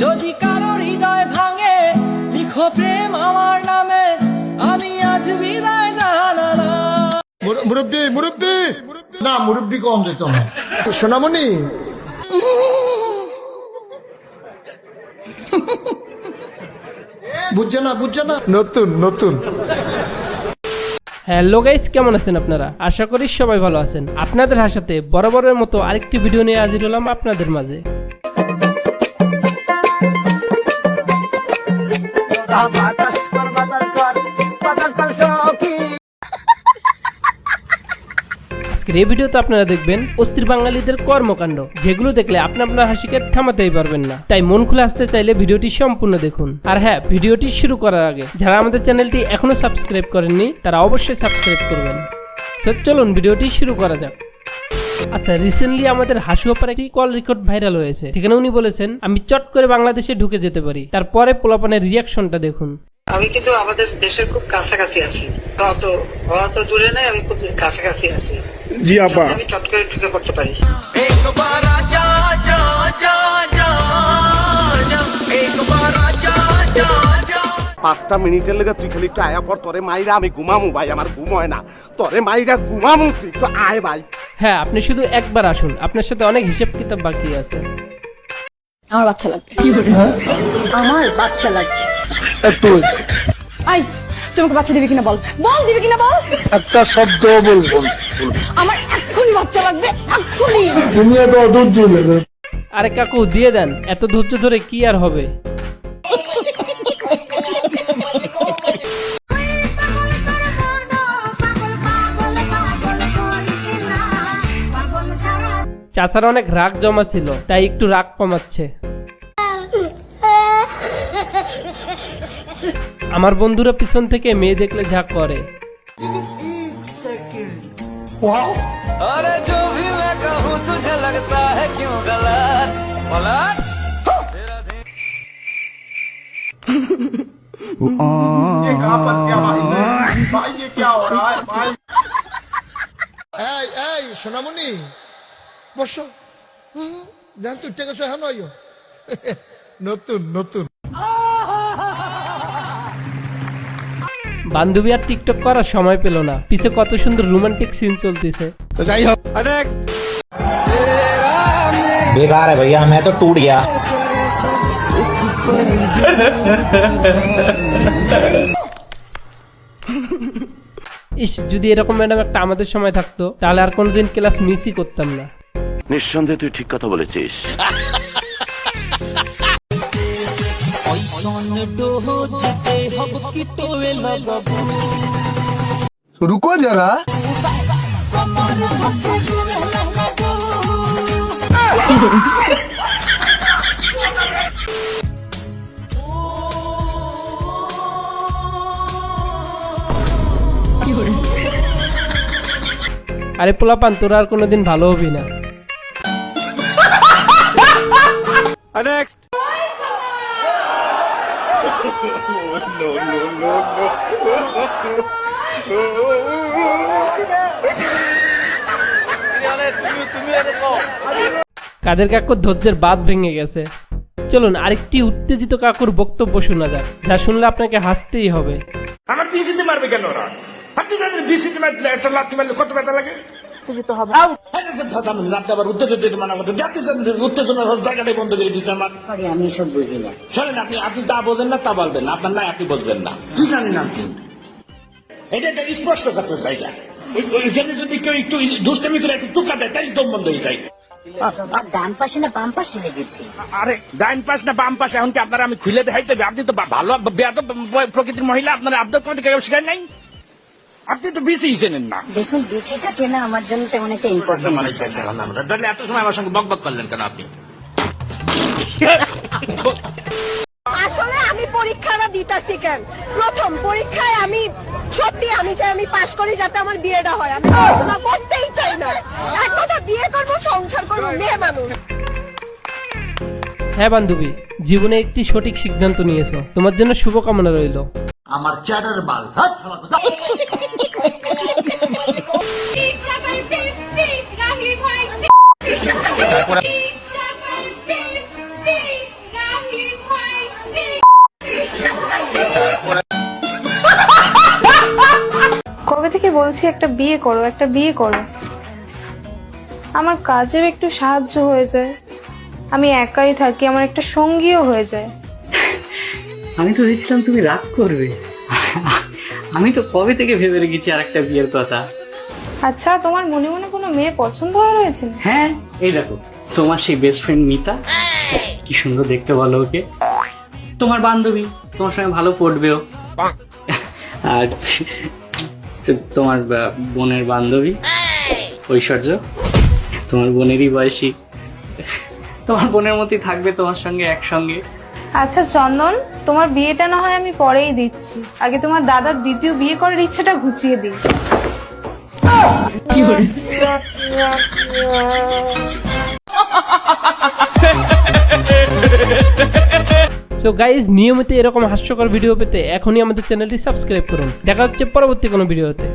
যদি কারো হৃদয় ভাঙে লিখো প্রেম আমার নামে, আমি আজ বিদায় জানালাম। মুরব্বি মুরব্বি না, মুরব্বি কম যেত না। সোনামণি বুঝছে না নতুন নতুন। হ্যালো গাইস, কেমন আছেন আপনারা? আশা করি সবাই ভালো আছেন। আপনাদের হাসাতে বরাবরের মতো আরেকটি ভিডিও নিয়ে হাজির হলাম আপনাদের মাঝে। আজকের এই ভিডিওতে আপনারা দেখবেন অস্থির বাঙালিদের কর্মকাণ্ড, যেগুলো দেখলে আপনি আপনার হাসিকে থামাতেই পারবেন না। তাই মন খুলে আসতে চাইলে ভিডিওটি সম্পূর্ণ দেখুন। আর হ্যাঁ, ভিডিওটি শুরু করার আগে যারা আমাদের চ্যানেলটি এখনো সাবস্ক্রাইব করেননি তারা অবশ্যই সাবস্ক্রাইব করবেন। চলুন ভিডিওটি শুরু করা যাক। আচ্ছা, রিসেন্টলি আমাদের হাসু আপার একটি কল রেকর্ড ভাইরাল হয়েছে। সেখানে উনি বলেছেন, আমি চট করে বাংলাদেশে ঢুকে যেতে পারি। তারপরে পোলাপানের রিয়াকশনটা দেখুন। আমি কিন্তু আমাদের দেশের খুব কাছাকাছি আছি, অত দূরে নাই, আমি খুব কাছাকাছি আছি। জি আপা, আমি চট করে ঢুকে পড়তে পারি। 5টা মিনিটের লেগে তুই খালি একটু আয়া পর, তোরে মাইরা আমি ঘুমামু ভাই, আমার ঘুম হয় না, তোরে মাইরা ঘুমামু, তুই একটু আয় ভাই। হ্যাঁ, আপনি শুধু একবার আসুন, আপনার সাথে অনেক হিসাব কিতাব বাকি আছে। আমার বাচ্চা লাগবে। আমার বাচ্চা লাগবে। তুই আই, তোমাকে বাচ্চা দিবি কিনা বল, দিবি কিনা বল। একটা শব্দ বলবো। আমার এক্ষুনি বাচ্চা লাগবে, এক্ষুনি। তুমি এত অধৈর্য লাগে। আরে কাকু দিয়ে দেন, এত ধৈর্য ধরে কি আর হবে। চাচার অনেক রাগ জমা ছিল, তাই একটু রাগ কমাচ্ছে। আমার বন্ধুরা পিছন থেকে মেয়ে দেখলে যা করে। अरे जो भी मैं कहूँ तुझे लगता है क्यों गलत, पलट ये कहाँ फंस गया भाई, ये क्या हो रहा है भाई? এই সোনামণি বসো। জান তুই টেকে সে হন নতুন নতুন। বান্ধবী আর টিকটক করার সময় পেল না, পিছে কত সুন্দর রোমান্টিক সিন চলতেছে। যাই হোক, बेकार है भैया, मैं तो टूट गया। ইস, যদি এরকম ম্যাডাম একটা আমাদের সময় থাকতো তাহলে আর কোনোদিন ক্লাস মিসই করতাম না। নিঃসন্দেহে তুই ঠিক কথা বলেছিস। রুকো যারা। আরে পোলাপান, তোরা আর কোনোদিন ভালো হবি না। কাদের কাকুর ধৈর্যের বাঁধ ভেঙে গেছে। চলুন আরেকটি উত্তেজিত কাকুর বক্তব্য শোনা যাক, যা শুনলে আপনাকে হাসতেই হবে। আমার বিসিতে মারবে কেন ওরা? আপনি জানেন বিসিতে মারলে একটা লাথি মারলে কত ব্যথা লাগে? উত্তেজিত হবে। আপনি আবার উত্তেজিত মানা করতে উত্তেজনার জায়গাটাই বন্ধ করে দিচ্ছেন আমার। আমি সব বুঝি না। শোনেন, আপনি তা বোঝেন না, তা বলবেন না, আপনার নাই আপনি বুঝবেন না। কি জানেন আপনি? এটা একটা স্পর্শকাতর জায়গা। ওইখানে যদি কেউ একটু দুষ্টামি করে একটু টুকা দেয়, তাই দম বন্ধ হয়ে যায়। ডান পাশে না বাম পাশে লেগেছে? আরে ডাইন পাশ না বাম পাশে, এখন কি আপনারা আমি খুলে দেখাইতে হবে? আপনি তো ভালো বেয়াদব প্রকৃতির মহিলা, আপনারা আবদার করতে কেউ শেখায় নাই। আপনি তো বিসি চেনেন না। দেখুন, বিচিটা চেনা আমার জন্য তেমন একটা ইম্পর্টেন্ট। তাহলে এত সময় আমার সঙ্গে বকবক করলেন কেন আপনি? আসলে আমি পরীক্ষাটা দিতেছি কেন, প্রথম পরীক্ষায় আমি সত্যি আমি চাই আমি পাশ করি, যাতে আমার বিয়েটা হয়। আমি পড়াশোনা করতেই চাই না, এক কথা বিয়ে করবো, সংসার করবো, মেয়ে মানুষ। হ্যাঁ বান্ধবী, জীবনে একটি সঠিক সিদ্ধান্ত নিয়েছো, তোমার জন্য শুভকামনা রইল। আমার চ্যাটার বাল থেকে বলছি একটা বিয়ে করো, একটা বিয়ে করো। আমার কাজেও একটু সাহায্য হয়ে যায়, আমি একাই থাকি, আমার একটা সঙ্গীও হয়ে যায়। আমি তো ভেবেছিলাম তুমি রাগ করবে। আমি তো কবে থেকে ভেবে রেখেছি আর একটা বিয়ের কথা। আচ্ছা, তোমার মনে মনে কোনো মেয়ে পছন্দ হয়ে রয়েছে? হ্যাঁ, এই দেখো তোমার সেই বেস্ট ফ্রেন্ড মিতা, কি সুন্দর দেখতে বলো ওকে। তোমার বান্ধবী, তোমার সঙ্গে ভালো পড়বেও। আর তোমার বোনের বান্ধবী ঐশ্বর্য, তোমার বোনেরই বয়সী, তোমার বোনের মতোই থাকবে তোমার সঙ্গে একসঙ্গে। আচ্ছা চন্দন, তোমার বিয়েটা না হয় আমি পরেই দিচ্ছি, আগে তোমার দাদার দ্বিতীয় বিয়ে করার ইচ্ছাটা ঘুচিয়ে দিই। সো গাইজ, নিয়মিত এরকম হাস্যকর ভিডিও পেতে এখনই আমাদের চ্যানেলটি সাবস্ক্রাইব করুন। দেখা হচ্ছে পরবর্তী কোনো ভিডিওতে।